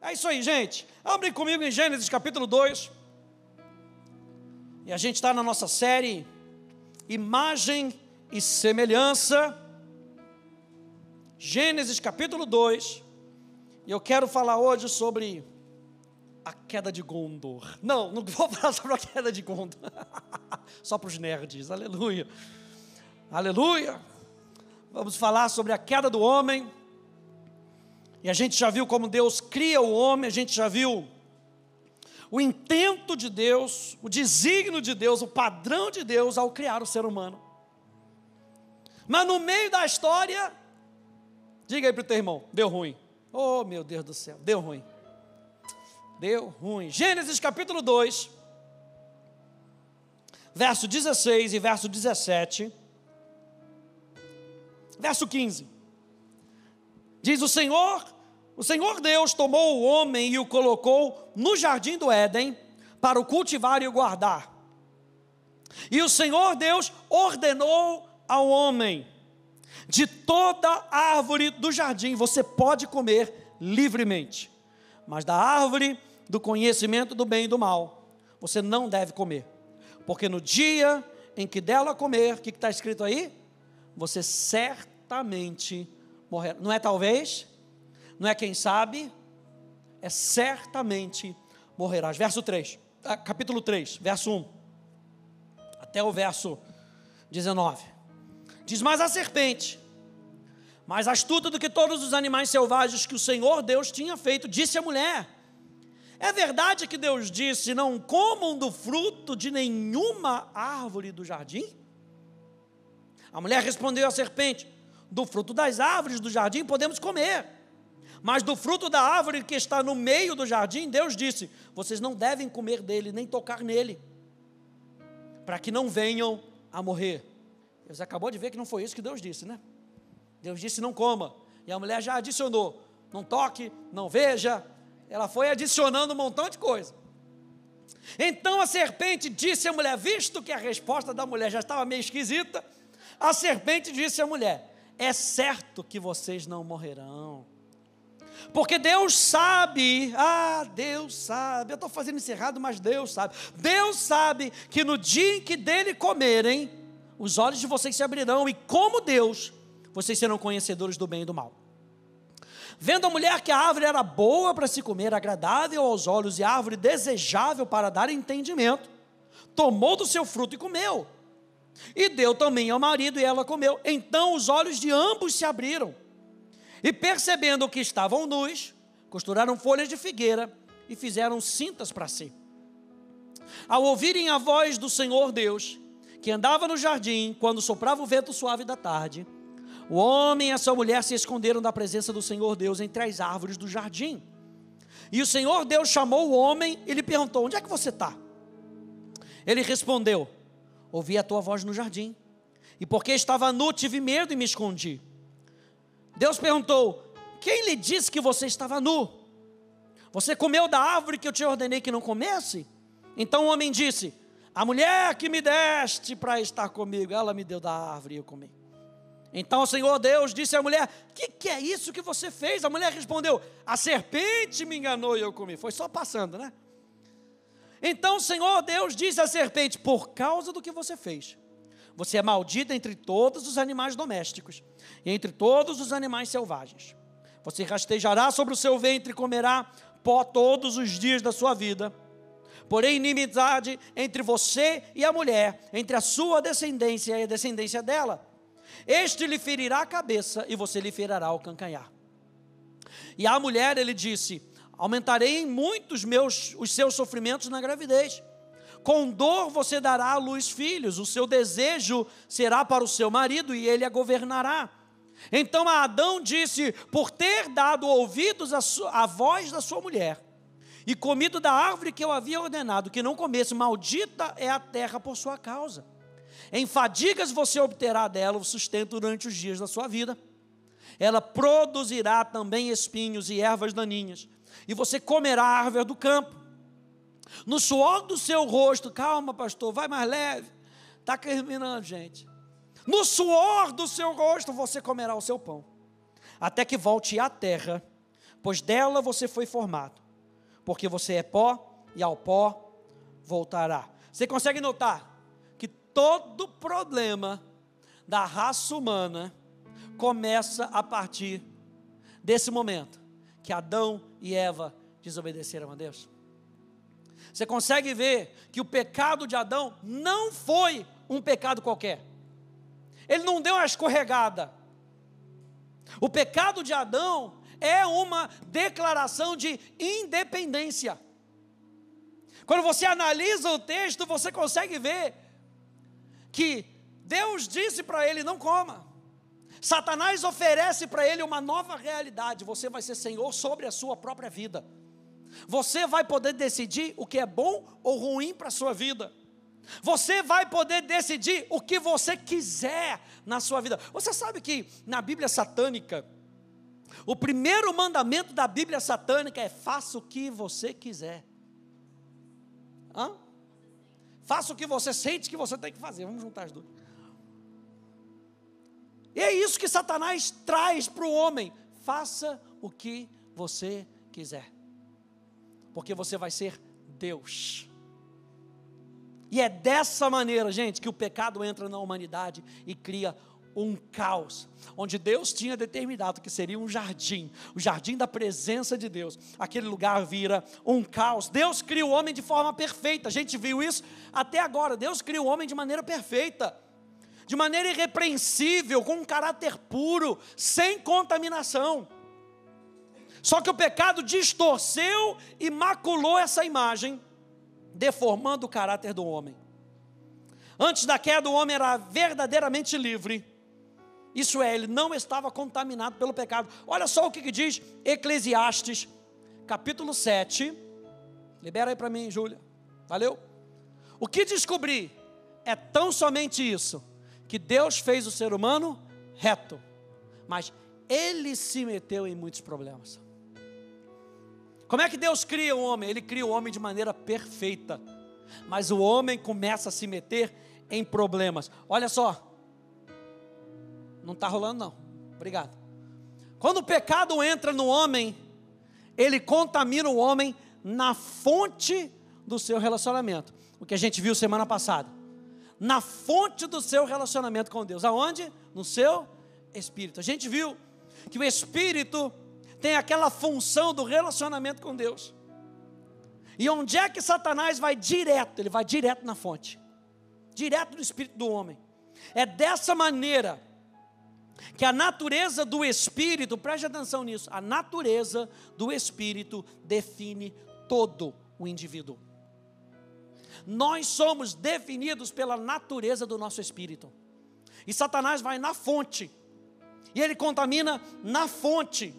É isso aí, gente. Abrem comigo em Gênesis capítulo 2. E a gente está na nossa série Imagem e Semelhança. Gênesis capítulo 2. E eu quero falar hoje sobre a queda de Gondor. Não vou falar sobre a queda de Gondor. Só para os nerds. Aleluia. Aleluia. Vamos falar sobre a queda do homem. E a gente já viu como Deus cria o homem, a gente já viu o intento de Deus, o desígnio de Deus, o padrão de Deus ao criar o ser humano. Mas no meio da história, diga aí para o teu irmão, deu ruim. Oh, meu Deus do céu, deu ruim. Deu ruim. Gênesis capítulo 2, verso 16 e verso 17, verso 15. Diz o Senhor Deus tomou o homem e o colocou no jardim do Éden para o cultivar e o guardar. E o Senhor Deus ordenou ao homem: de toda árvore do jardim você pode comer livremente, mas da árvore do conhecimento do bem e do mal você não deve comer, porque no dia em que dela comer, o que está escrito aí? Você certamente morrerá. Não é talvez, não é quem sabe, é certamente morrerás. Verso 3, capítulo 3, verso 1 até o verso 19. Diz: mas a serpente, mais astuta do que todos os animais selvagens que o Senhor Deus tinha feito, disse à mulher: é verdade que Deus disse, não comam do fruto de nenhuma árvore do jardim? A mulher respondeu à serpente: do fruto das árvores do jardim podemos comer, mas do fruto da árvore que está no meio do jardim, Deus disse: vocês não devem comer dele, nem tocar nele, para que não venham a morrer. Você acabou de ver que não foi isso que Deus disse, né? Deus disse: não coma, e a mulher já adicionou: não toque, não veja. Ela foi adicionando um montão de coisa. Então a serpente disse à mulher, visto que a resposta da mulher já estava meio esquisita, a serpente disse à mulher: é certo que vocês não morrerão, porque Deus sabe, Deus sabe, eu estou fazendo isso errado, mas Deus sabe que no dia em que dele comerem, os olhos de vocês se abrirão, e como Deus, vocês serão conhecedores do bem e do mal. Vendo a mulher que a árvore era boa para se comer, agradável aos olhos e árvore desejável para dar entendimento, tomou do seu fruto e comeu. E deu também ao marido, e ela comeu. Então os olhos de ambos se abriram, e percebendo que estavam nus, costuraram folhas de figueira e fizeram cintas para si. Ao ouvirem a voz do Senhor Deus, que andava no jardim, quando soprava o vento suave da tarde, o homem e a sua mulher se esconderam da presença do Senhor Deus entre as árvores do jardim. E o Senhor Deus chamou o homem e lhe perguntou: onde é que você está? Ele respondeu: ouvi a tua voz no jardim, e porque estava nu, tive medo e me escondi. Deus perguntou: quem lhe disse que você estava nu? Você comeu da árvore que eu te ordenei que não comesse? Então o homem disse: a mulher que me deste para estar comigo, ela me deu da árvore e eu comi. Então o Senhor Deus disse à mulher: que é isso que você fez? A mulher respondeu: a serpente me enganou e eu comi. Foi só passando, né? Então o Senhor Deus disse à serpente: por causa do que você fez, você é maldita entre todos os animais domésticos e entre todos os animais selvagens. Você rastejará sobre o seu ventre e comerá pó todos os dias da sua vida. Porém, inimizade entre você e a mulher, entre a sua descendência e a descendência dela. Este lhe ferirá a cabeça e você lhe ferirá o calcanhar. E à mulher ele disse: aumentarei em muito os seus sofrimentos na gravidez. Com dor você dará à luz filhos, o seu desejo será para o seu marido e ele a governará. Então Adão disse: por ter dado ouvidos à voz da sua mulher e comido da árvore que eu havia ordenado que não comesse, maldita é a terra por sua causa. Em fadigas você obterá dela o sustento durante os dias da sua vida. Ela produzirá também espinhos e ervas daninhas, e você comerá a árvore do campo. No suor do seu rosto, calma pastor, vai mais leve, está terminando gente. No suor do seu rosto você comerá o seu pão, até que volte à terra, pois dela você foi formado, porque você é pó e ao pó voltará. Você consegue notar que todo problema da raça humana começa a partir desse momento que Adão e Eva desobedeceram a Deus? Você consegue ver que o pecado de Adão não foi um pecado qualquer. Ele não deu uma escorregada. O pecado de Adão é uma declaração de independência. Quando você analisa o texto, você consegue ver que Deus disse para ele: não coma. Satanás oferece para ele uma nova realidade: você vai ser senhor sobre a sua própria vida. Você vai poder decidir o que é bom ou ruim para a sua vida. Você vai poder decidir o que você quiser na sua vida. Você sabe que na Bíblia satânica, o primeiro mandamento da Bíblia satânica é: faça o que você quiser. Faça o que você sente que você tem que fazer. Vamos juntar as duas. E é isso que Satanás traz para o homem: faça o que você quiser, porque você vai ser Deus. E é dessa maneira, gente, que o pecado entra na humanidade e cria um caos, onde Deus tinha determinado que seria um jardim, o jardim da presença de Deus. Aquele lugar vira um caos. Deus cria o homem de forma perfeita. A gente viu isso até agora. Deus cria o homem de maneira perfeita, de maneira irrepreensível, com um caráter puro, sem contaminação. Só que o pecado distorceu e maculou essa imagem, deformando o caráter do homem. Antes da queda, o homem era verdadeiramente livre. Isso é, ele não estava contaminado pelo pecado. Olha só o que diz Eclesiastes, capítulo 7. Libera aí para mim, Júlia. Valeu? O que descobri é tão somente isso: que Deus fez o ser humano reto, mas ele se meteu em muitos problemas. Como é que Deus cria o homem? Ele cria o homem de maneira perfeita, mas o homem começa a se meter em problemas. Olha só, não está rolando não, obrigado. Quando o pecado entra no homem, ele contamina o homem na fonte do seu relacionamento. O que a gente viu semana passada, na fonte do seu relacionamento com Deus. Aonde? No seu espírito. A gente viu que o espírito tem aquela função do relacionamento com Deus. E onde é que Satanás vai direto? Ele vai direto na fonte, direto no espírito do homem. É dessa maneira que a natureza do espírito, preste atenção nisso, a natureza do espírito define todo o indivíduo. Nós somos definidos pela natureza do nosso espírito. E Satanás vai na fonte, e ele contamina na fonte.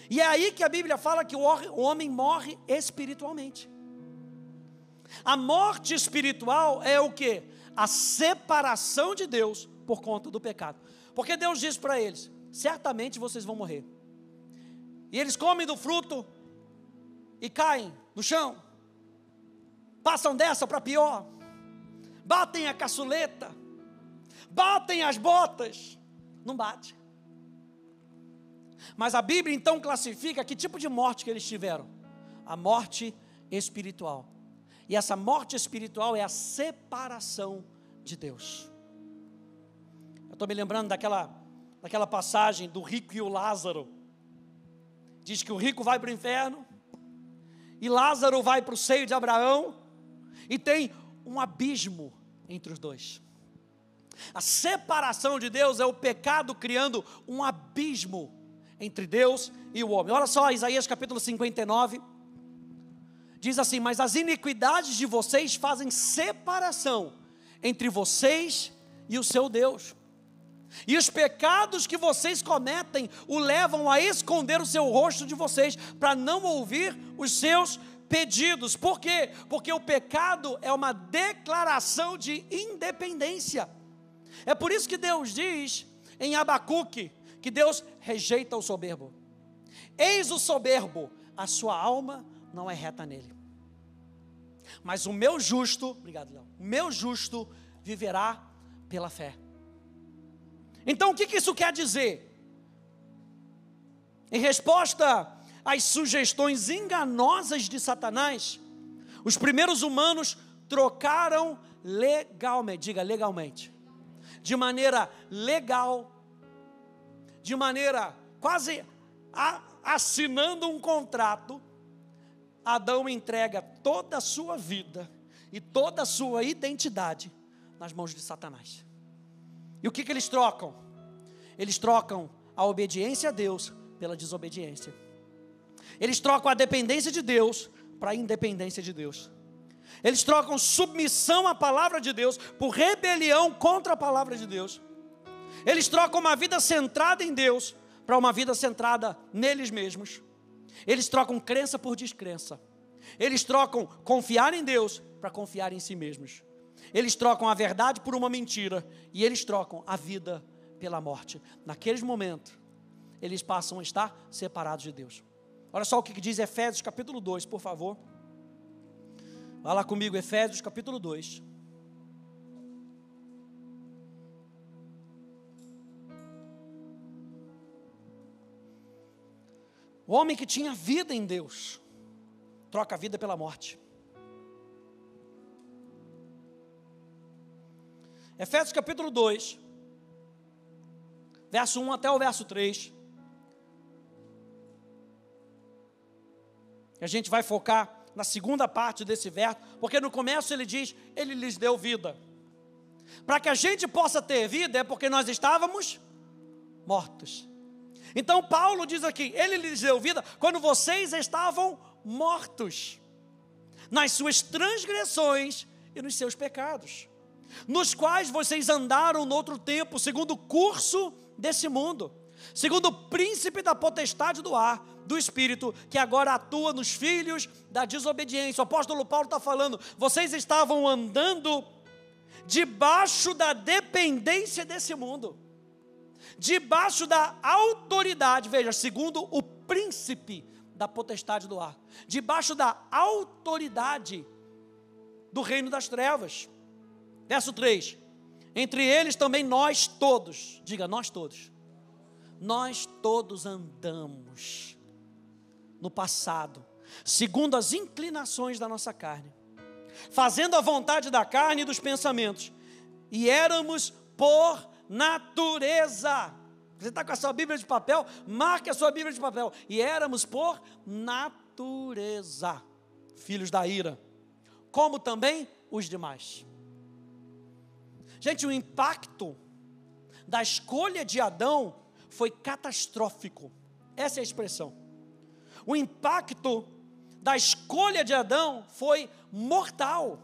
E é aí que a Bíblia fala que o homem morre espiritualmente. A morte espiritual é o quê? A separação de Deus por conta do pecado. Porque Deus diz para eles: certamente vocês vão morrer. E eles comem do fruto e caem no chão. Passam dessa para pior. Batem a caçuleta. Batem as botas. Não bate. Mas a Bíblia então classifica que tipo de morte que eles tiveram: a morte espiritual. E essa morte espiritual é a separação de Deus. Eu estou me lembrando daquela passagem do rico e o Lázaro. Diz que o rico vai para o inferno e Lázaro vai para o seio de Abraão, e tem um abismo entre os dois. A separação de Deus é o pecado criando um abismo entre Deus e o homem. Olha só, Isaías capítulo 59, diz assim: mas as iniquidades de vocês fazem separação entre vocês e o seu Deus, e os pecados que vocês cometem o levam a esconder o seu rosto de vocês, para não ouvir os seus pedidos. Por quê? Porque o pecado é uma declaração de independência. É por isso que Deus diz em Abacuque que Deus rejeita o soberbo. Eis o soberbo, a sua alma não é reta nele. Mas o meu justo, obrigado, Léo, o meu justo viverá pela fé. Então o que isso quer dizer? Em resposta às sugestões enganosas de Satanás, os primeiros humanos trocaram legalmente, diga legalmente, de maneira legal, de maneira quase assinando um contrato. Adão entrega toda a sua vida e toda a sua identidade nas mãos de Satanás. E o que eles trocam? Eles trocam a obediência a Deus pela desobediência. Eles trocam a dependência de Deus para a independência de Deus. Eles trocam submissão à palavra de Deus por rebelião contra a palavra de Deus. Eles trocam uma vida centrada em Deus para uma vida centrada neles mesmos. Eles trocam crença por descrença. Eles trocam confiar em Deus para confiar em si mesmos. Eles trocam a verdade por uma mentira. E eles trocam a vida pela morte. Naqueles momentos, eles passam a estar separados de Deus. Olha só o que diz Efésios capítulo 2, por favor. Vai lá comigo, Efésios capítulo 2. O homem que tinha vida em Deus, troca a vida pela morte. Efésios capítulo 2, verso 1 até o verso 3. A gente vai focar na segunda parte desse verso, porque no começo ele diz, ele lhes deu vida. Para que a gente possa ter vida, é porque nós estávamos mortos. Então Paulo diz aqui, ele lhes deu vida quando vocês estavam mortos, nas suas transgressões e nos seus pecados, nos quais vocês andaram no outro tempo, segundo o curso desse mundo, segundo o príncipe da potestade do ar, do Espírito, que agora atua nos filhos da desobediência. O apóstolo Paulo está falando, vocês estavam andando debaixo da dependência desse mundo, debaixo da autoridade, veja, segundo o príncipe da potestade do ar, debaixo da autoridade do reino das trevas. Verso 3, entre eles também nós todos, diga nós todos andamos no passado, segundo as inclinações da nossa carne, fazendo a vontade da carne e dos pensamentos, e éramos por natureza, você está com a sua Bíblia de papel, marque a sua Bíblia de papel, e éramos por natureza, filhos da ira, como também os demais. Gente, o impacto da escolha de Adão foi catastrófico, essa é a expressão. O impacto da escolha de Adão foi mortal.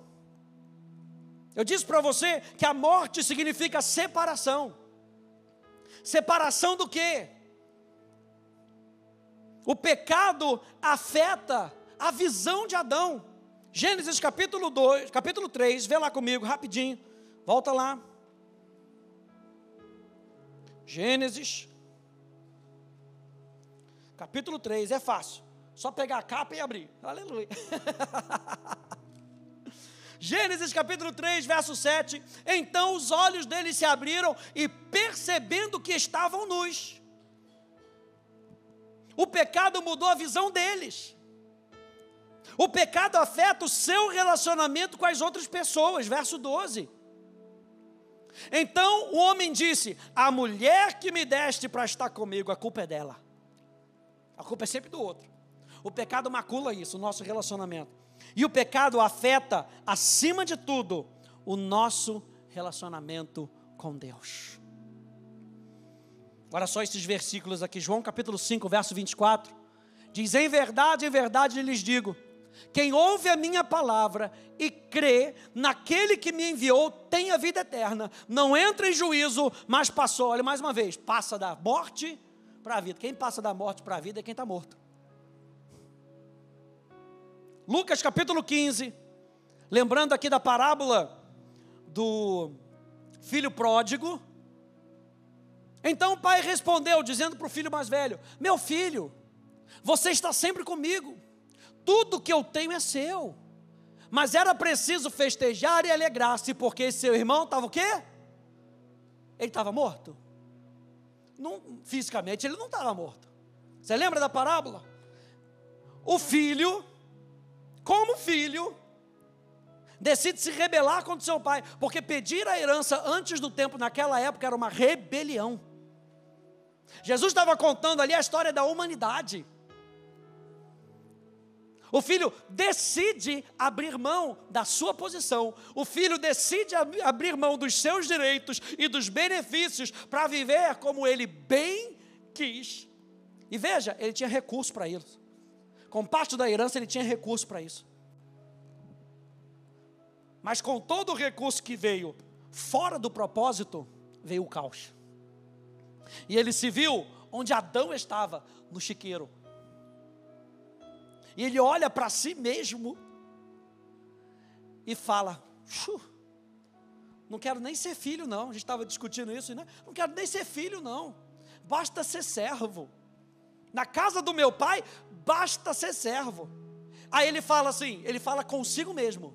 Eu disse para você que a morte significa separação. Separação do quê? O pecado afeta a visão de Adão. Gênesis capítulo 2, capítulo 3, vê lá comigo rapidinho, volta lá. Gênesis capítulo 3, é fácil, só pegar a capa e abrir, aleluia. Gênesis capítulo 3, verso 7, então os olhos deles se abriram e percebendo que estavam nus, o pecado mudou a visão deles, o pecado afeta o seu relacionamento com as outras pessoas, verso 12, então o homem disse, a mulher que me deste para estar comigo, a culpa é dela, a culpa é sempre do outro, o pecado macula isso, o nosso relacionamento, e o pecado afeta, acima de tudo, o nosso relacionamento com Deus. Olha só esses versículos aqui, João capítulo 5, verso 24, diz, em verdade lhes digo, quem ouve a minha palavra e crê naquele que me enviou, tem a vida eterna, não entra em juízo, mas passou, olha mais uma vez, passa da morte para a vida. Quem passa da morte para a vida é quem está morto. Lucas capítulo 15, lembrando aqui da parábola do filho pródigo. Então o pai respondeu, dizendo para o filho mais velho, meu filho, você está sempre comigo, tudo que eu tenho é seu, mas era preciso festejar e alegrar-se, porque seu irmão estava o quê? Ele estava morto? Não, fisicamente ele não estava morto. Você lembra da parábola? o filho, como filho, decide se rebelar contra seu pai, porque pedir a herança antes do tempo naquela época era uma rebelião. Jesus estava contando ali a história da humanidade. O filho decide abrir mão da sua posição. O filho decide abrir mão dos seus direitos e dos benefícios para viver como ele bem quis. E veja, ele tinha recurso para isso. Com parte da herança ele tinha recurso para isso. Mas com todo o recurso que veio fora do propósito, veio o caos. E ele se viu onde Adão estava, no chiqueiro. E ele olha para si mesmo e fala: não quero nem ser filho não. A gente estava discutindo isso, né? Não quero nem ser filho não. Basta ser servo. Na casa do meu pai, basta ser servo. Aí ele fala assim, ele fala consigo mesmo: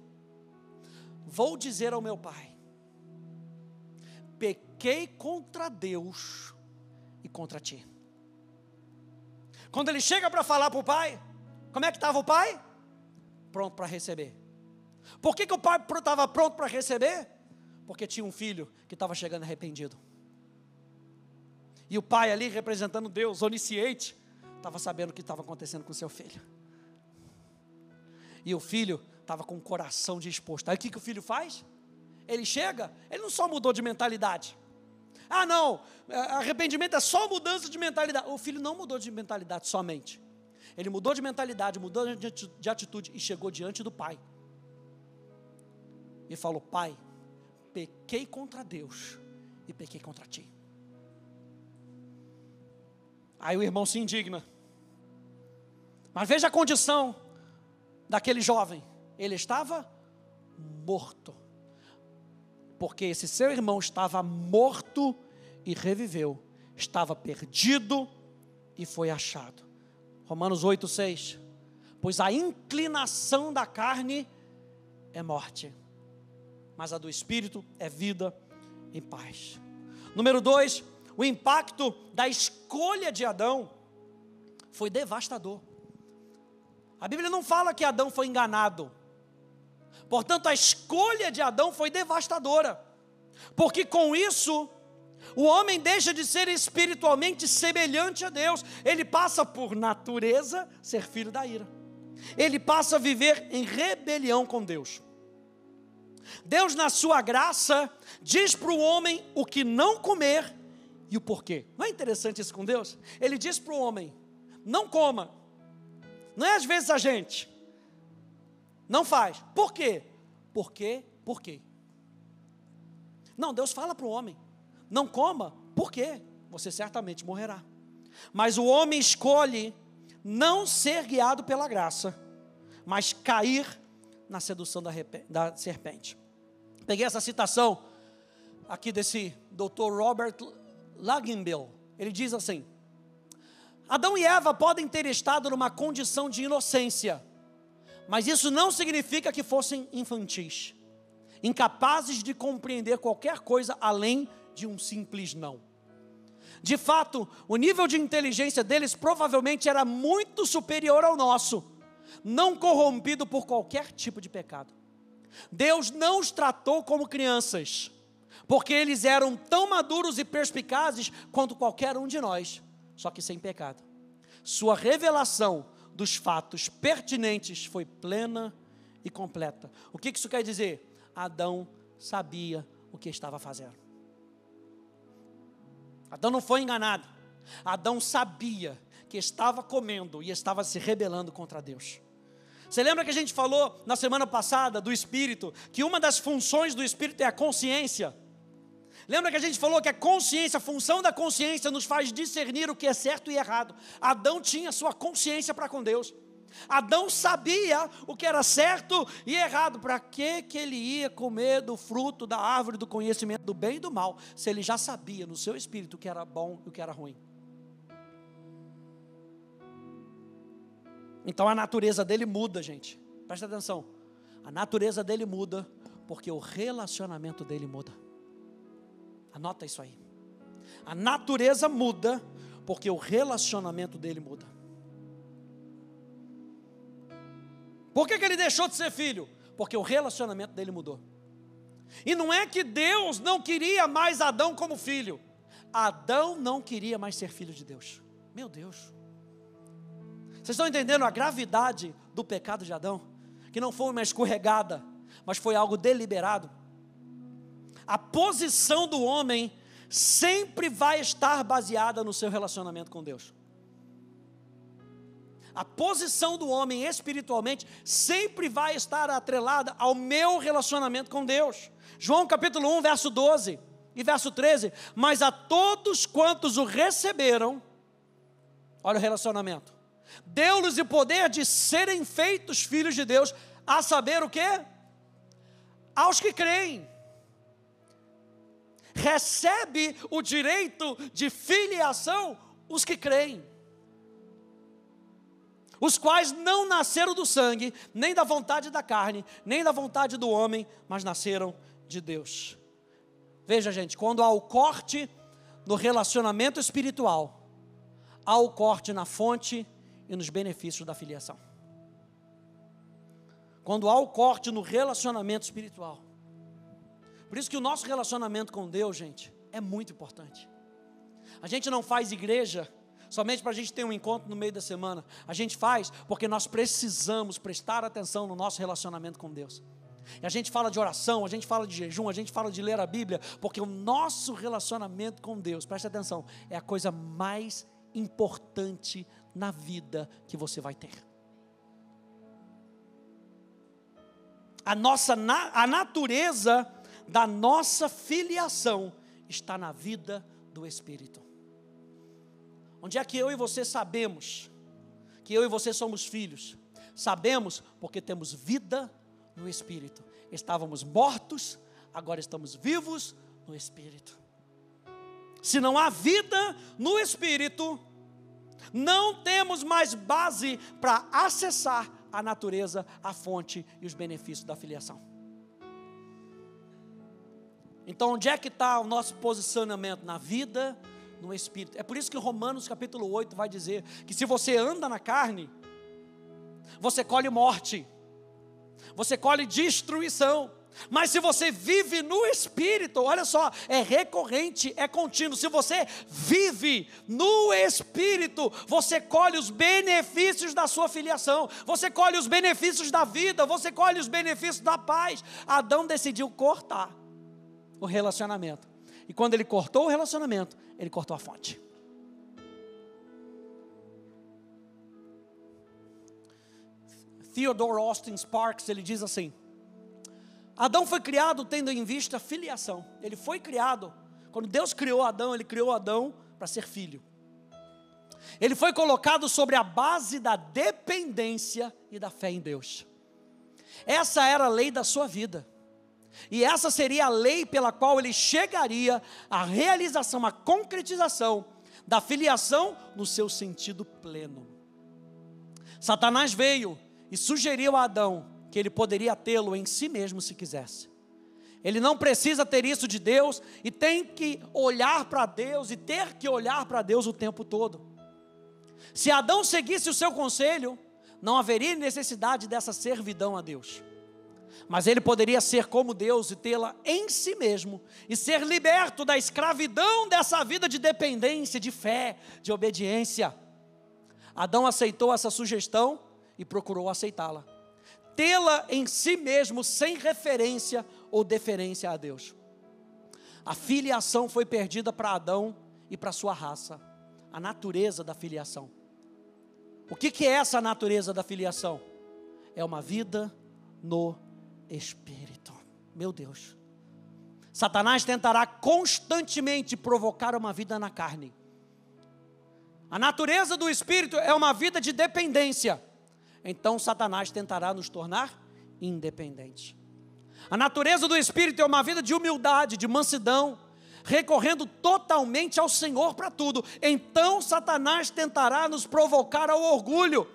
vou dizer ao meu pai, pequei contra Deus e contra ti. Quando ele chega para falar para o pai, como é que estava o pai? Pronto para receber. Por que o pai estava pronto para receber? Porque tinha um filho que estava chegando arrependido. E o pai ali, representando Deus, onisciente, estava sabendo o que estava acontecendo com o seu filho. E o filho estava com o coração disposto. Aí o que o filho faz? Ele chega, ele não só mudou de mentalidade. Ah não, arrependimento é só mudança de mentalidade. O filho não mudou de mentalidade somente. Ele mudou de mentalidade, mudou de atitude e chegou diante do pai. E falou: pai, pequei contra Deus e pequei contra ti. Aí o irmão se indigna. Mas veja a condição daquele jovem. Ele estava morto. Porque esse seu irmão estava morto e reviveu. Estava perdido e foi achado. Romanos 8:6. Pois a inclinação da carne é morte, mas a do Espírito é vida e paz. Número 2, o impacto da escolha de Adão foi devastador. A Bíblia não fala que Adão foi enganado. Portanto, a escolha de Adão foi devastadora. Porque com isso, o homem deixa de ser espiritualmente semelhante a Deus. Ele passa por natureza ser filho da ira. Ele passa a viver em rebelião com Deus. Deus, na sua graça, diz para o homem o que não comer e o porquê. Não é interessante isso com Deus? Ele diz para o homem: não coma. Não é às vezes a gente não faz. Por quê? Por quê? Não, Deus fala para o homem: não coma, por quê? Você certamente morrerá. Mas o homem escolhe não ser guiado pela graça, mas cair na sedução da serpente. Peguei essa citação aqui desse Dr. Robert Langenbill. Ele diz assim: Adão e Eva podem ter estado numa condição de inocência, mas isso não significa que fossem infantis, incapazes de compreender qualquer coisa além de um simples não. De fato, o nível de inteligência deles provavelmente era muito superior ao nosso, não corrompido por qualquer tipo de pecado. Deus não os tratou como crianças, porque eles eram tão maduros e perspicazes quanto qualquer um de nós, só que sem pecado. Sua revelação dos fatos pertinentes foi plena e completa. O que isso quer dizer? Adão sabia o que estava fazendo. Adão não foi enganado. Adão sabia que estava comendo e estava se rebelando contra Deus. Você lembra que a gente falou na semana passada do Espírito, que uma das funções do Espírito é a consciência? Lembra que a gente falou que a consciência, a função da consciência nos faz discernir o que é certo e errado. Adão tinha sua consciência para com Deus. Adão sabia o que era certo e errado. Para que ele ia comer do fruto da árvore do conhecimento do bem e do mal, se ele já sabia no seu espírito o que era bom e o que era ruim? Então a natureza dele muda, gente. Presta atenção. A natureza dele muda porque o relacionamento dele muda. Anota isso aí. A natureza muda porque o relacionamento dele muda. Por que ele deixou de ser filho? Porque o relacionamento dele mudou. E não é que Deus não queria mais Adão como filho. Adão não queria mais ser filho de Deus. Meu Deus. Vocês estão entendendo a gravidade do pecado de Adão? Que não foi uma escorregada, mas foi algo deliberado. A posição do homem sempre vai estar baseada no seu relacionamento com Deus. A posição do homem espiritualmente sempre vai estar atrelada ao meu relacionamento com Deus. João capítulo 1, verso 12 e verso 13. Mas a todos quantos o receberam, olha o relacionamento, deu-lhes o poder de serem feitos filhos de Deus, a saber o quê? Aos que creem. Recebe o direito de filiação os que creem, os quais não nasceram do sangue, nem da vontade da carne, nem da vontade do homem, mas nasceram de Deus. Veja, gente, quando há o corte no relacionamento espiritual, há o corte na fonte e nos benefícios da filiação. Quando há o corte no relacionamento espiritual. Por isso que o nosso relacionamento com Deus, gente, é muito importante. A gente não faz igreja somente para a gente ter um encontro no meio da semana. A gente faz porque nós precisamos prestar atenção no nosso relacionamento com Deus. E a gente fala de oração, a gente fala de jejum, a gente fala de ler a Bíblia, porque o nosso relacionamento com Deus, preste atenção, é a coisa mais importante na vida que você vai ter. A natureza da nossa filiação está na vida do Espírito. Onde é que eu e você sabemos que eu e você somos filhos? Sabemos porque temos vida no Espírito. Estávamos mortos, agora estamos vivos no Espírito. Se não há vida no Espírito, não temos mais base para acessar a natureza, a fonte e os benefícios da filiação. Então, onde é que está o nosso posicionamento? Na vida, no Espírito. É por isso que Romanos capítulo 8 vai dizer que se você anda na carne, você colhe morte, você colhe destruição. Mas se você vive no Espírito, olha só, é recorrente, é contínuo. Se você vive no Espírito, você colhe os benefícios da sua filiação, você colhe os benefícios da vida, você colhe os benefícios da paz. Adão decidiu cortar o relacionamento, e quando ele cortou o relacionamento, ele cortou a fonte. Theodore Austin Sparks, ele diz assim: Adão foi criado tendo em vista a filiação. Ele foi criado, quando Deus criou Adão, ele criou Adão para ser filho. Ele foi colocado sobre a base da dependência e da fé em Deus. Essa era a lei da sua vida. E essa seria a lei pela qual ele chegaria à realização, à concretização da filiação no seu sentido pleno. Satanás veio e sugeriu a Adão que ele poderia tê-lo em si mesmo se quisesse. Ele não precisa ter isso de Deus e tem que olhar para Deus e ter que olhar para Deus o tempo todo. Se Adão seguisse o seu conselho, não haveria necessidade dessa servidão a Deus. Mas ele poderia ser como Deus e tê-la em si mesmo e ser liberto da escravidão dessa vida de dependência, de fé, de obediência. Adão aceitou essa sugestão e procurou aceitá-la. Tê-la em si mesmo sem referência ou deferência a Deus. A filiação foi perdida para Adão e para sua raça. A natureza da filiação. O que é essa natureza da filiação? É uma vida no Espírito. Meu Deus. Satanás tentará constantemente provocar uma vida na carne. A natureza do Espírito é uma vida de dependência. Então Satanás tentará nos tornar independentes. A natureza do Espírito é uma vida de humildade, de mansidão, recorrendo totalmente ao Senhor para tudo. Então Satanás tentará nos provocar ao orgulho,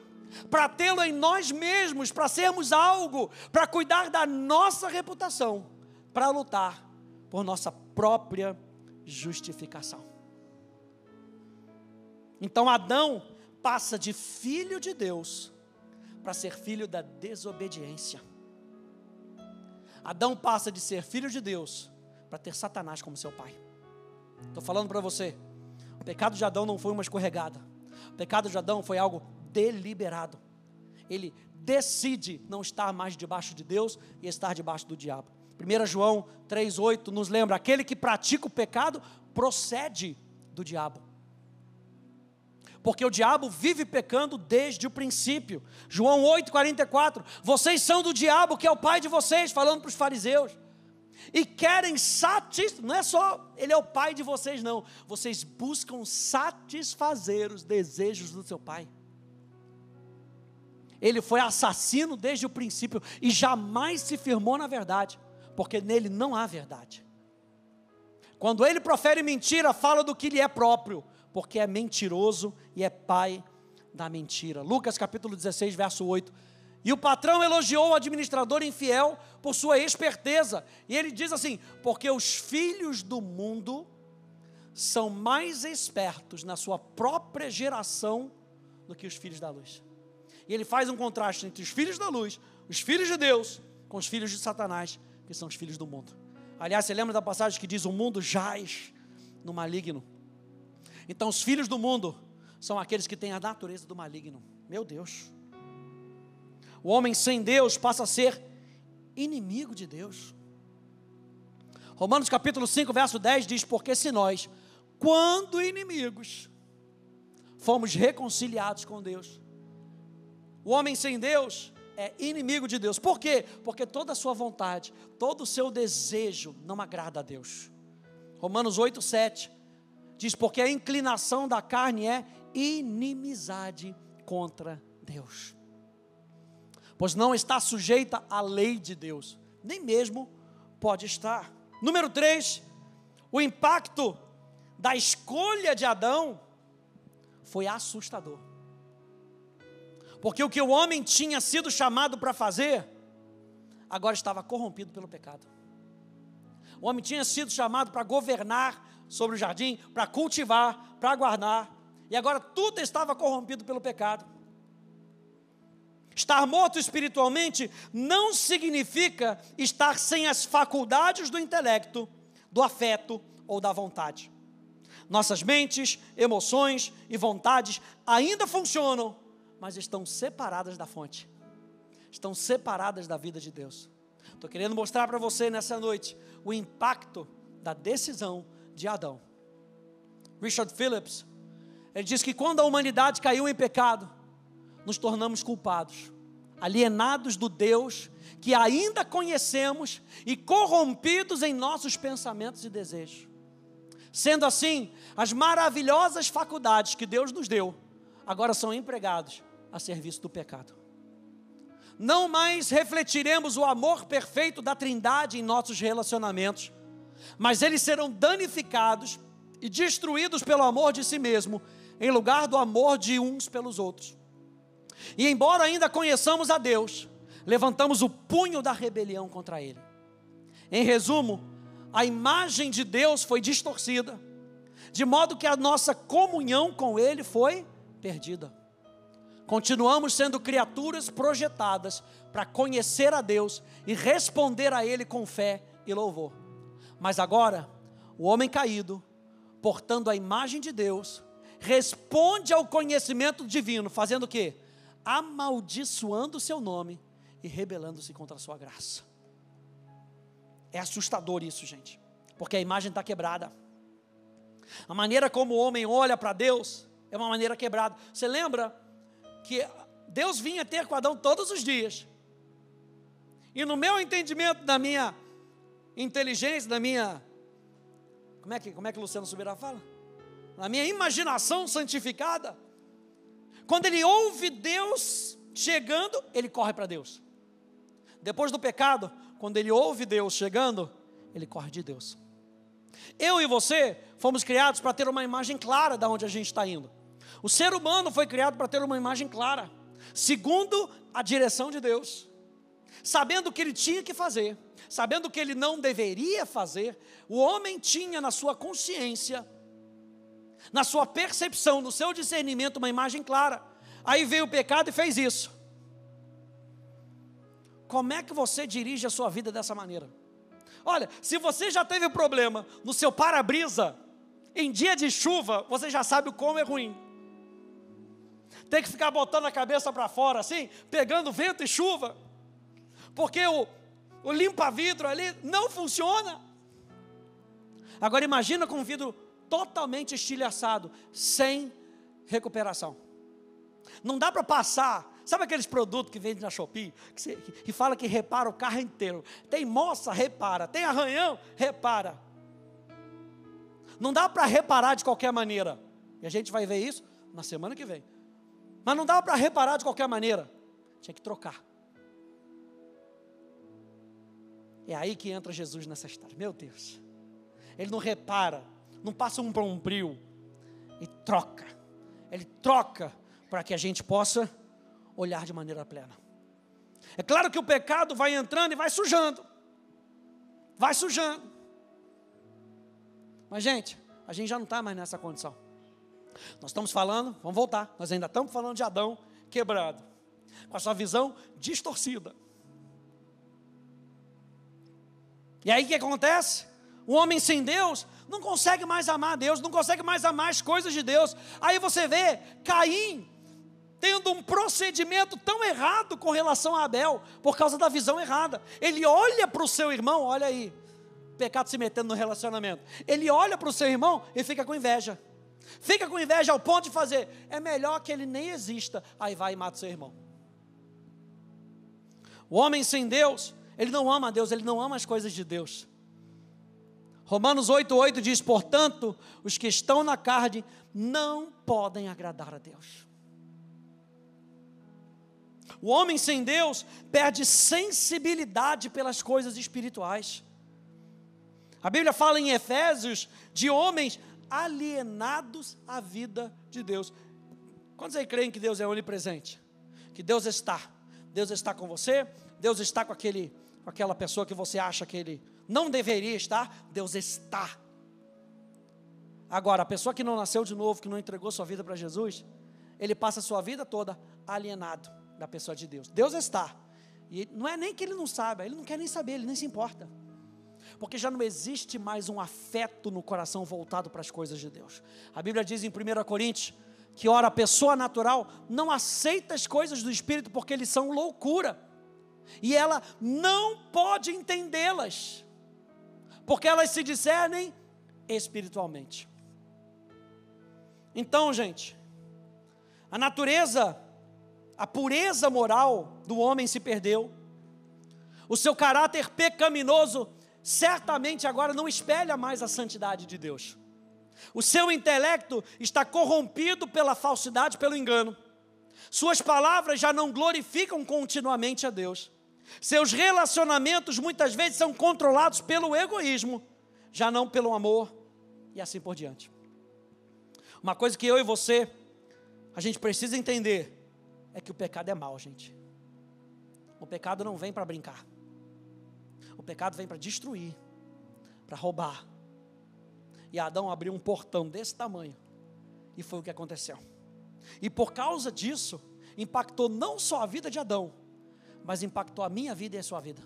para tê-lo em nós mesmos, para sermos algo, para cuidar da nossa reputação, para lutar por nossa própria justificação. Então Adão passa de filho de Deus para ser filho da desobediência. Adão passa de ser filho de Deus para ter Satanás como seu pai. Estou falando para você, o pecado de Adão não foi uma escorregada. O pecado de Adão foi algo deliberado. Ele decide não estar mais debaixo de Deus e estar debaixo do diabo. 1 João 3,8 nos lembra, aquele que pratica o pecado procede do diabo. Porque o diabo vive pecando desde o princípio. João 8,44, vocês são do diabo, que é o pai de vocês, falando para os fariseus. E querem satisfazer, não é só ele é o pai de vocês não, vocês buscam satisfazer os desejos do seu pai. Ele foi assassino desde o princípio e jamais se firmou na verdade, porque nele não há verdade. Quando ele profere mentira, fala do que lhe é próprio, porque é mentiroso e é pai da mentira. Lucas capítulo 16, verso 8. E o patrão elogiou o administrador infiel por sua esperteza. E ele diz assim, porque os filhos do mundo são mais espertos na sua própria geração do que os filhos da luz. E ele faz um contraste entre os filhos da luz, os filhos de Deus, com os filhos de Satanás, que são os filhos do mundo. Aliás, você lembra da passagem que diz, o mundo jaz no maligno. Então os filhos do mundo são aqueles que têm a natureza do maligno. Meu Deus. O homem sem Deus passa a ser inimigo de Deus. Romanos capítulo 5, verso 10 diz, porque se nós, quando inimigos, fomos reconciliados com Deus. O homem sem Deus é inimigo de Deus. Por quê? Porque toda a sua vontade, todo o seu desejo não agrada a Deus. Romanos 8, 7 diz, porque a inclinação da carne é inimizade contra Deus. Pois não está sujeita à lei de Deus, nem mesmo pode estar. Número 3, o impacto da escolha de Adão foi assustador. Porque o que o homem tinha sido chamado para fazer, agora estava corrompido pelo pecado. O homem tinha sido chamado para governar sobre o jardim, para cultivar, para guardar, e agora tudo estava corrompido pelo pecado. Estar morto espiritualmente não significa estar sem as faculdades do intelecto, do afeto ou da vontade. Nossas mentes, emoções e vontades ainda funcionam, mas estão separadas da fonte, estão separadas da vida de Deus. Estou querendo mostrar para você nessa noite o impacto da decisão de Adão. Richard Phillips, ele diz que quando a humanidade caiu em pecado, nos tornamos culpados, alienados do Deus que ainda conhecemos e corrompidos em nossos pensamentos e desejos. Sendo assim, as maravilhosas faculdades que Deus nos deu, agora são empregados a serviço do pecado. Não mais refletiremos o amor perfeito da Trindade em nossos relacionamentos, mas eles serão danificados e destruídos pelo amor de si mesmo, em lugar do amor de uns pelos outros. E embora ainda conheçamos a Deus, levantamos o punho da rebelião contra Ele. Em resumo, a imagem de Deus foi distorcida, de modo que a nossa comunhão com Ele foi perdida. Continuamos sendo criaturas projetadas para conhecer a Deus e responder a Ele com fé e louvor. Mas agora, o homem caído, portando a imagem de Deus, responde ao conhecimento divino, fazendo o quê? Amaldiçoando o seu nome e rebelando-se contra a sua graça. É assustador isso, gente, porque a imagem está quebrada. A maneira como o homem olha para Deus é uma maneira quebrada. Você lembra que Deus vinha ter com Adão todos os dias, e no meu entendimento, da minha inteligência, da minha, como é que Luciano Subirá fala? Na minha imaginação santificada, quando ele ouve Deus chegando, ele corre para Deus. Depois do pecado, quando ele ouve Deus chegando, ele corre de Deus. Eu e você fomos criados para ter uma imagem clara de onde a gente está indo. O ser humano foi criado para ter uma imagem clara, segundo a direção de Deus, sabendo o que ele tinha que fazer, sabendo o que ele não deveria fazer. O homem tinha na sua consciência, na sua percepção, no seu discernimento, uma imagem clara. Aí veio o pecado e fez isso. Como é que você dirige a sua vida dessa maneira? Olha, se você já teve problema no seu para-brisa, em dia de chuva, você já sabe o como é ruim. Tem que ficar botando a cabeça para fora assim, pegando vento e chuva, porque o limpa-vidro ali não funciona. Agora imagina com um vidro totalmente estilhaçado, sem recuperação. Não dá para passar. Sabe aqueles produtos que vende na Shopee, que fala que repara o carro inteiro? Tem moça, repara. Tem arranhão, repara. Não dá para reparar de qualquer maneira. E a gente vai ver isso na semana que vem. Mas não dá para reparar de qualquer maneira. Tinha que trocar. É aí que entra Jesus nessa história. Meu Deus. Ele não repara, não passa um bombril. Ele troca. Ele troca para que a gente possa olhar de maneira plena. É claro que o pecado vai entrando e vai sujando. Vai sujando. Mas, gente, a gente já não está mais nessa condição. Nós estamos falando, vamos voltar, nós ainda estamos falando de Adão quebrado, com a sua visão distorcida. E aí o que acontece? O homem sem Deus não consegue mais amar Deus, não consegue mais amar as coisas de Deus. Aí você vê Caim tendo um procedimento tão errado com relação a Abel, por causa da visão errada. Ele olha para o seu irmão, olha aí, pecado se metendo no relacionamento. Ele olha para o seu irmão e fica com inveja. Fica com inveja ao ponto de fazer, é melhor que ele nem exista. Aí vai e mata o seu irmão. O homem sem Deus, ele não ama a Deus, ele não ama as coisas de Deus. Romanos 8:8 diz, portanto, os que estão na carne não podem agradar a Deus. O homem sem Deus perde sensibilidade pelas coisas espirituais. A Bíblia fala em Efésios de homens alienados à vida de Deus. Quantos aí creem que Deus é onipresente? Que Deus está com você, Deus está com aquela pessoa que você acha que Ele não deveria estar, Deus está. Agora, a pessoa que não nasceu de novo, que não entregou sua vida para Jesus, ele passa a sua vida toda alienado da pessoa de Deus. Deus está, e não é nem que ele não saiba, ele não quer nem saber, ele nem se importa, porque já não existe mais um afeto no coração voltado para as coisas de Deus. A Bíblia diz em 1 Coríntios, que ora a pessoa natural não aceita as coisas do Espírito, porque eles são loucura, e ela não pode entendê-las, porque elas se discernem espiritualmente. Então, gente, a natureza, a pureza moral do homem se perdeu. O seu caráter pecaminoso certamente agora não espelha mais a santidade de Deus. O seu intelecto está corrompido pela falsidade, pelo engano. Suas palavras já não glorificam continuamente a Deus. Seus relacionamentos muitas vezes são controlados pelo egoísmo, já não pelo amor, e assim por diante. Uma coisa que eu e você, a gente precisa entender, é que o pecado é mau, gente. O pecado não vem para brincar. O pecado vem para destruir, para roubar. E Adão abriu um portão desse tamanho, e foi o que aconteceu. E por causa disso, impactou não só a vida de Adão, mas impactou a minha vida e a sua vida.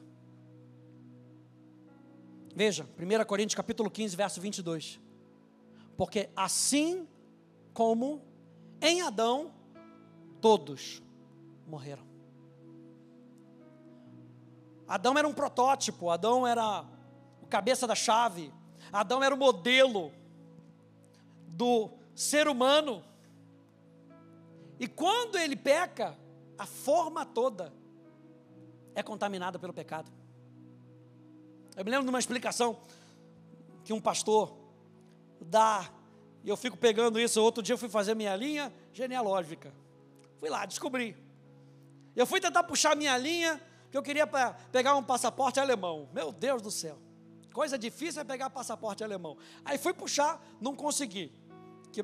Veja, 1 Coríntios capítulo 15, verso 22. Porque assim como em Adão, todos morreram. Adão era um protótipo, Adão era o cabeça da chave, Adão era o modelo do ser humano. E quando ele peca, a forma toda é contaminada pelo pecado. Eu me lembro de uma explicação que um pastor dá, e eu fico pegando isso. Outro dia eu fui fazer minha linha genealógica. Fui lá, descobri. Eu fui tentar puxar minha linha, que eu queria pegar um passaporte alemão. Meu Deus do céu. Coisa difícil é pegar passaporte alemão. Aí fui puxar, não consegui. Que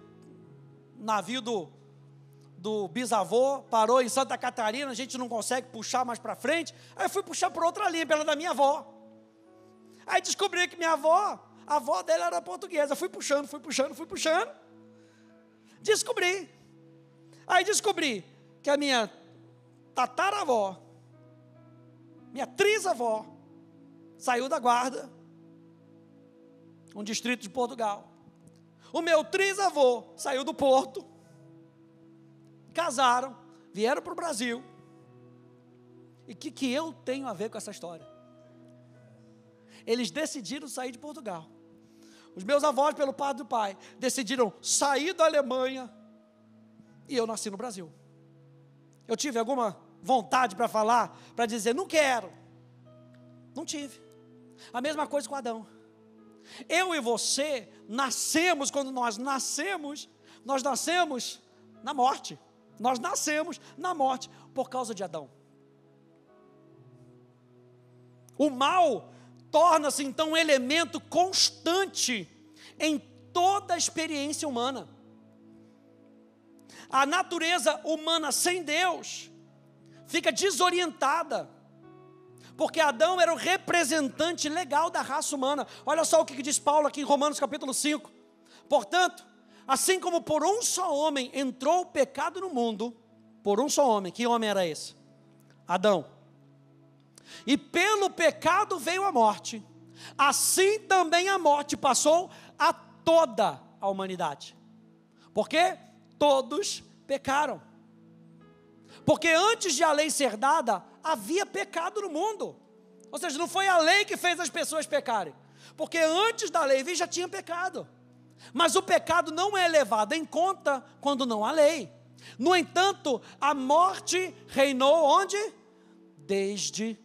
navio do bisavô parou em Santa Catarina, a gente não consegue puxar mais para frente. Aí fui puxar por outra linha, pela da minha avó. Aí descobri que minha avó, a avó dela era portuguesa. Fui puxando. Descobri. Aí descobri que a minha tataravó, minha trisavó, saiu da guarda, um distrito de Portugal. O meu trisavô saiu do Porto, casaram, vieram para o Brasil. E o que eu tenho a ver com essa história? Eles decidiram sair de Portugal. Os meus avós, pelo parte do pai, decidiram sair da Alemanha, e eu nasci no Brasil. Eu tive alguma vontade para falar, para dizer, não quero. Não tive. A mesma coisa com Adão. Eu e você nascemos, quando nós nascemos na morte. Nós nascemos na morte por causa de Adão. O mal torna-se então um elemento constante em toda a experiência humana. A natureza humana sem Deus fica desorientada, porque Adão era o representante legal da raça humana. Olha só o que diz Paulo aqui em Romanos capítulo 5. Portanto, assim como por um só homem entrou o pecado no mundo, por um só homem, que homem era esse? Adão. E pelo pecado veio a morte, assim também a morte passou a toda a humanidade. Por quê? Todos pecaram. Porque antes de a lei ser dada, havia pecado no mundo. Ou seja, não foi a lei que fez as pessoas pecarem. Porque antes da lei vir já tinha pecado. Mas o pecado não é levado em conta quando não há lei. No entanto, a morte reinou onde? Desde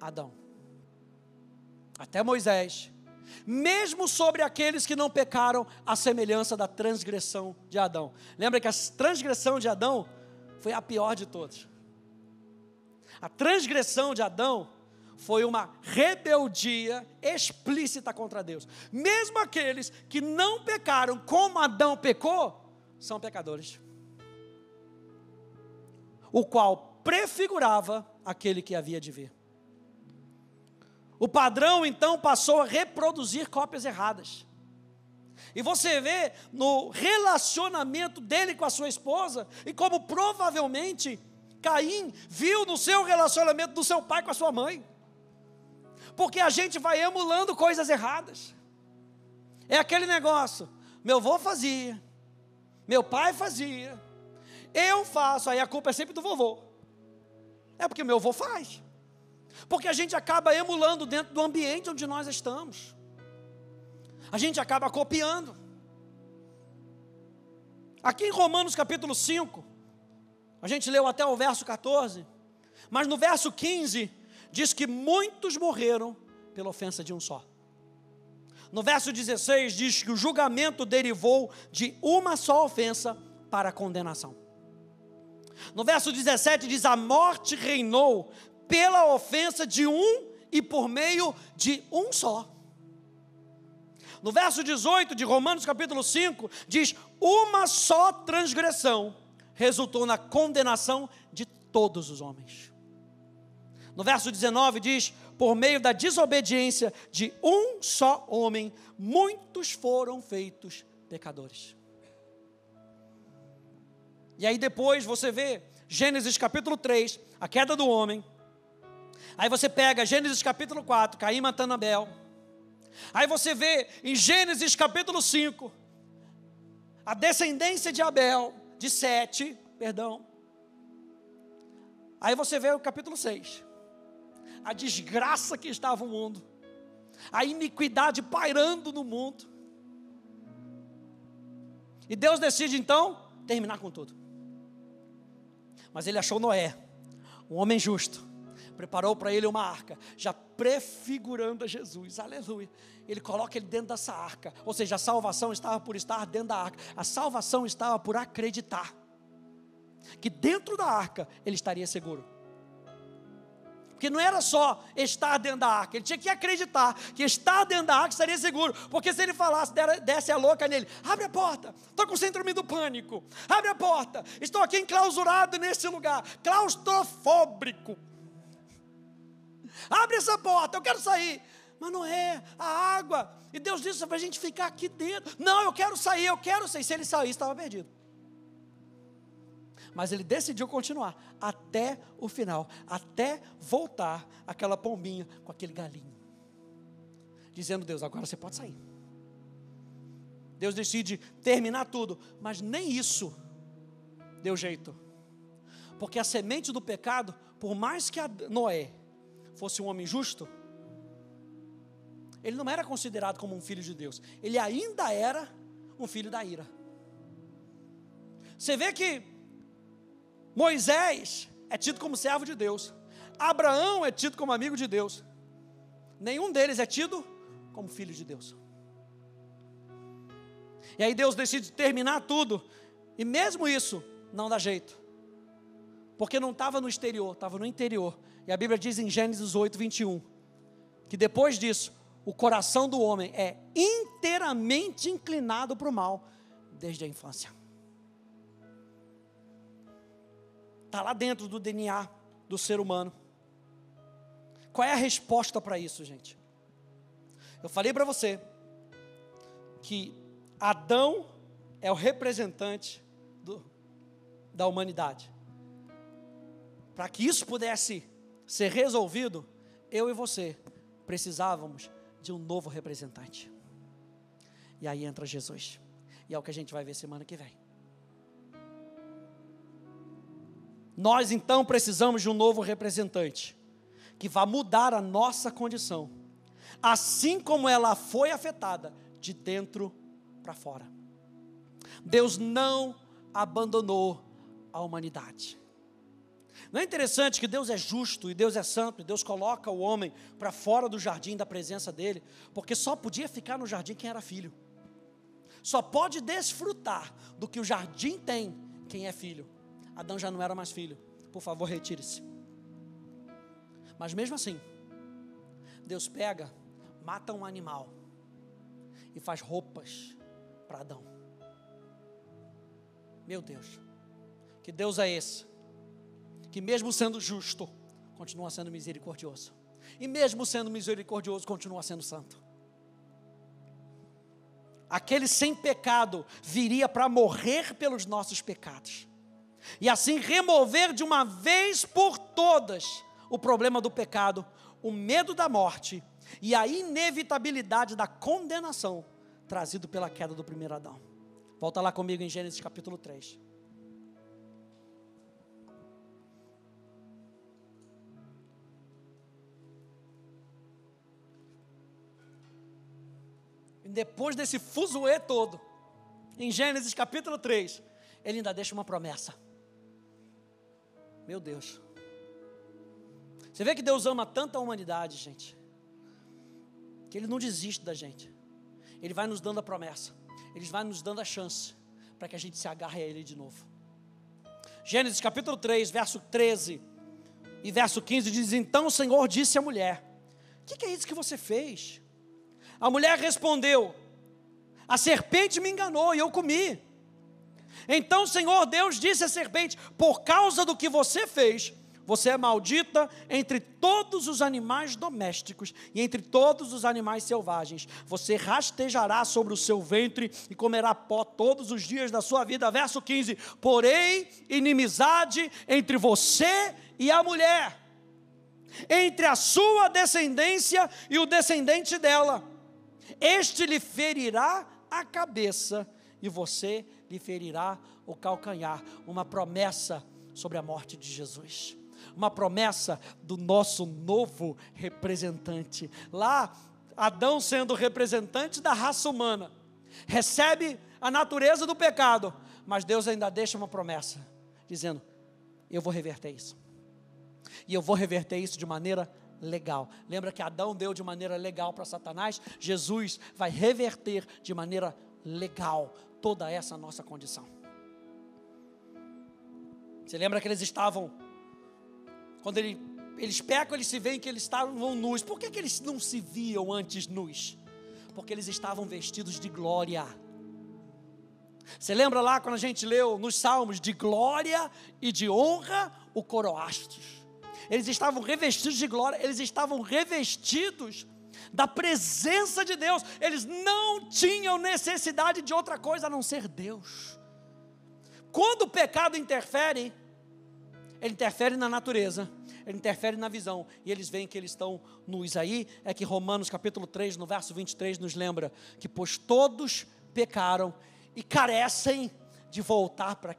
Adão até Moisés, mesmo sobre aqueles que não pecaram, a semelhança da transgressão de Adão. Lembra que a transgressão de Adão foi a pior de todas. A transgressão de Adão foi uma rebeldia explícita contra Deus. Mesmo aqueles que não pecaram como Adão pecou, são pecadores, o qual prefigurava aquele que havia de vir. O padrão então passou a reproduzir cópias erradas. E você vê no relacionamento dele com a sua esposa, e como provavelmente Caim viu no seu relacionamento do seu pai com a sua mãe. Porque a gente vai emulando coisas erradas. É aquele negócio, meu avô fazia, meu pai fazia, eu faço, aí a culpa é sempre do vovô. É porque meu avô faz. Porque a gente acaba emulando dentro do ambiente onde nós estamos. A gente acaba copiando. Aqui em Romanos capítulo 5, a gente leu até o verso 14, mas no verso 15, diz que muitos morreram pela ofensa de um só. No verso 16, diz que o julgamento derivou de uma só ofensa para a condenação. No verso 17 diz, a morte reinou pela ofensa de um e por meio de um só. No verso 18 de Romanos capítulo 5, diz, uma só transgressão resultou na condenação de todos os homens. No verso 19 diz, por meio da desobediência de um só homem, muitos foram feitos pecadores. E aí depois você vê Gênesis capítulo 3, a queda do homem. Aí você pega Gênesis capítulo 4, Caim matando Abel. Aí você vê em Gênesis capítulo 5, a descendência de Abel, de Sete, perdão. Aí você vê o capítulo 6, a desgraça que estava o mundo, a iniquidade pairando no mundo. E Deus decide então terminar com tudo. Mas ele achou Noé, um homem justo, preparou para ele uma arca, já prefigurando a Jesus, aleluia. Ele coloca ele dentro dessa arca, ou seja, a salvação estava por estar dentro da arca, a salvação estava por acreditar, que dentro da arca ele estaria seguro. Porque não era só estar dentro da arca, ele tinha que acreditar que estar dentro da arca estaria seguro. Porque se ele falasse, desse a louca nele, abre a porta, estou com síndrome do pânico, abre a porta, estou aqui enclausurado nesse lugar, claustrofóbico, abre essa porta, eu quero sair. Mas não é, a água, e Deus disse para a gente ficar aqui dentro. Não, eu quero sair, se ele saísse estava perdido. Mas ele decidiu continuar até o final, até voltar aquela pombinha com aquele galinho, dizendo: Deus, agora você pode sair. Deus decide terminar tudo, mas nem isso deu jeito, porque a semente do pecado, por mais que Noé fosse um homem justo, ele não era considerado como um filho de Deus, ele ainda era um filho da ira. Você vê que Moisés é tido como servo de Deus, Abraão é tido como amigo de Deus, nenhum deles é tido como filho de Deus. E aí Deus decide terminar tudo, e mesmo isso não dá jeito, porque não estava no exterior, estava no interior. E a Bíblia diz em Gênesis 8, 21, que depois disso, o coração do homem é inteiramente inclinado para o mal, desde a infância. Está lá dentro do DNA do ser humano. Qual é a resposta para isso, gente? Eu falei para você que Adão é o representante da humanidade. Para que isso pudesse ser resolvido, eu e você precisávamos de um novo representante. E aí entra Jesus. E é o que a gente vai ver semana que vem. Nós então precisamos de um novo representante, que vai mudar a nossa condição, assim como ela foi afetada, de dentro para fora. Deus não abandonou a humanidade. Não é interessante que Deus é justo, e Deus é santo, e Deus coloca o homem para fora do jardim da presença dele, porque só podia ficar no jardim quem era filho. Só pode desfrutar do que o jardim tem quem é filho. Adão já não era mais filho, por favor, retire-se. Mas mesmo assim, Deus pega, mata um animal e faz roupas para Adão. Meu Deus, que Deus é esse? Que mesmo sendo justo, continua sendo misericordioso. E mesmo sendo misericordioso, continua sendo santo. Aquele sem pecado viria para morrer pelos nossos pecados, e assim remover de uma vez por todas o problema do pecado, o medo da morte e a inevitabilidade da condenação trazido pela queda do primeiro Adão. Volta lá comigo em Gênesis capítulo 3. E depois desse fuzuê todo, em Gênesis capítulo 3, ele ainda deixa uma promessa. Meu Deus. Você vê que Deus ama tanto a humanidade, gente, que Ele não desiste da gente. Ele vai nos dando a promessa, Ele vai nos dando a chance, para que a gente se agarre a Ele de novo. Gênesis capítulo 3, verso 13 e verso 15 diz: então o Senhor disse à mulher: o que é isso que você fez? A mulher respondeu: a serpente me enganou e eu comi. Então o Senhor Deus disse à serpente: por causa do que você fez, você é maldita entre todos os animais domésticos e entre todos os animais selvagens. Você rastejará sobre o seu ventre e comerá pó todos os dias da sua vida. Verso 15: porém inimizade entre você e a mulher, entre a sua descendência e o descendente dela. Este lhe ferirá a cabeça e você lhe ferirá o calcanhar. Uma promessa sobre a morte de Jesus, uma promessa do nosso novo representante. Lá, Adão, sendo representante da raça humana, recebe a natureza do pecado, mas Deus ainda deixa uma promessa, dizendo: eu vou reverter isso, e eu vou reverter isso de maneira legal. Lembra que Adão deu de maneira legal para Satanás? Jesus vai reverter de maneira legal toda essa nossa condição. Você lembra que eles estavam, quando eles pecam, eles se veem que eles estavam nus. Por que eles não se viam antes nus? Porque eles estavam vestidos de glória. Você lembra lá quando a gente leu nos Salmos: de glória e de honra o coroastes. Eles estavam revestidos de glória, eles estavam revestidos da presença de Deus. Eles não tinham necessidade de outra coisa a não ser Deus. Quando o pecado interfere, ele interfere na natureza, ele interfere na visão, e eles veem que eles estão nus. Aí é que Romanos capítulo 3, no verso 23, nos lembra que pois todos pecaram e carecem de voltar para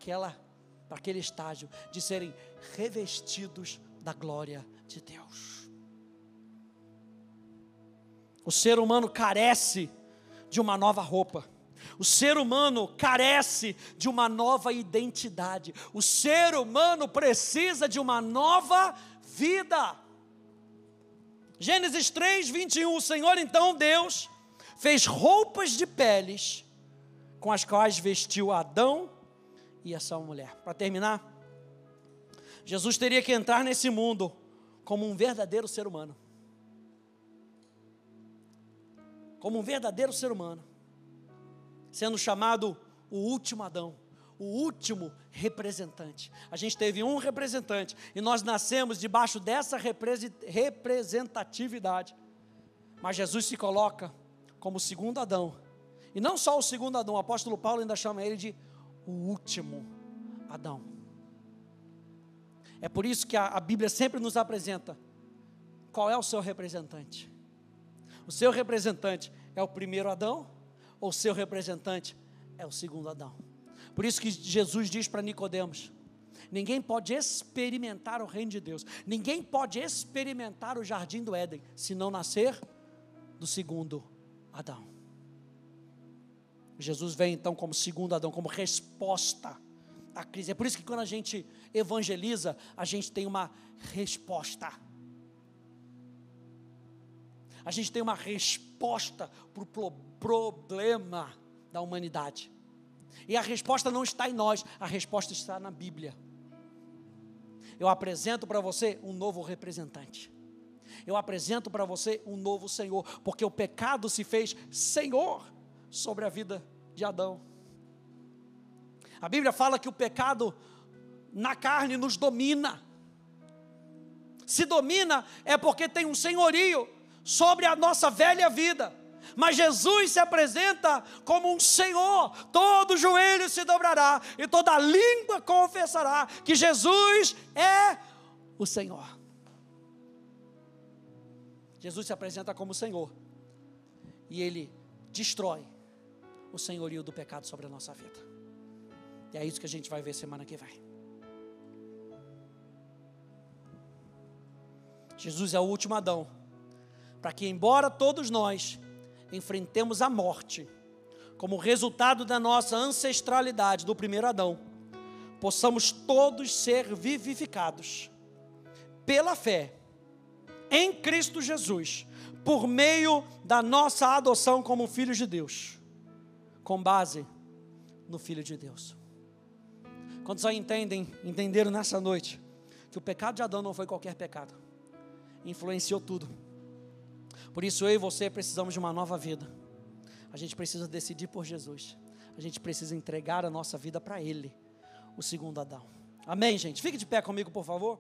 aquele estágio, de serem revestidos da glória de Deus. O ser humano carece de uma nova roupa. O ser humano carece de uma nova identidade. O ser humano precisa de uma nova vida. Gênesis 3, 21. O Senhor então, Deus, fez roupas de peles com as quais vestiu Adão e a sua mulher. Para terminar, Jesus teria que entrar nesse mundo como um verdadeiro ser humano. Como um verdadeiro ser humano. Sendo chamado o último Adão, o último representante. A gente teve um representante e nós nascemos debaixo dessa representatividade. Mas Jesus se coloca como o segundo Adão. E não só o segundo Adão, o apóstolo Paulo ainda chama ele de o último Adão. É por isso que a Bíblia sempre nos apresenta qual é o seu representante. O seu representante é o primeiro Adão, ou seu representante é o segundo Adão. Por isso que Jesus diz para Nicodemos: ninguém pode experimentar o reino de Deus, ninguém pode experimentar o jardim do Éden, se não nascer do segundo Adão. Jesus vem então como segundo Adão, como resposta à crise. É por isso que quando a gente evangeliza, a gente tem uma resposta. A gente tem uma resposta para o problema da humanidade. E a resposta não está em nós, a resposta está na Bíblia. Eu apresento para você um novo representante. Eu apresento para você um novo Senhor, porque o pecado se fez Senhor sobre a vida de Adão. A Bíblia fala que o pecado na carne nos domina. Se domina é porque tem um senhorio sobre a nossa velha vida. Mas Jesus se apresenta como um Senhor. Todo joelho se dobrará e toda língua confessará que Jesus é o Senhor. Jesus se apresenta como Senhor e Ele destrói o senhorio do pecado sobre a nossa vida. E é isso que a gente vai ver semana que vem. Jesus é o último Adão, para que, embora todos nós enfrentemos a morte como resultado da nossa ancestralidade do primeiro Adão, possamos todos ser vivificados pela fé em Cristo Jesus, por meio da nossa adoção como filhos de Deus, com base no Filho de Deus. Quantos aí entenderam nessa noite que o pecado de Adão não foi qualquer pecado, influenciou tudo. Por isso eu e você precisamos de uma nova vida. A gente precisa decidir por Jesus. A gente precisa entregar a nossa vida para Ele, o segundo Adão. Amém, gente? Fique de pé comigo, por favor.